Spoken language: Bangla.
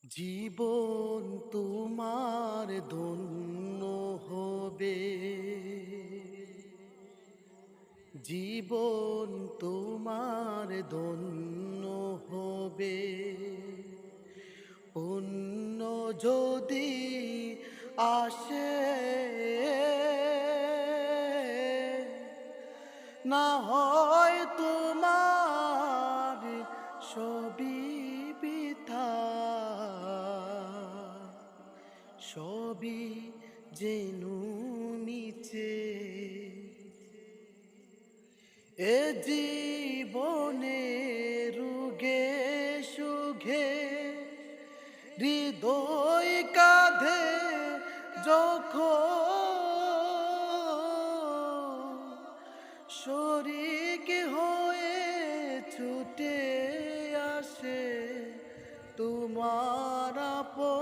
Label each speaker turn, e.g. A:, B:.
A: জীবন তোমার ধন্য হবে, জীবন তোমার ধন্য হবে। পুণ্য যদি আসে, না হয় তোমার সবই বৃথা, সবই যেন নিচে। এ জীবনে রুগে সুখে হৃদয় কাঁধে যখন শরীক হয়ে ছুটে আসে তোমার আপন।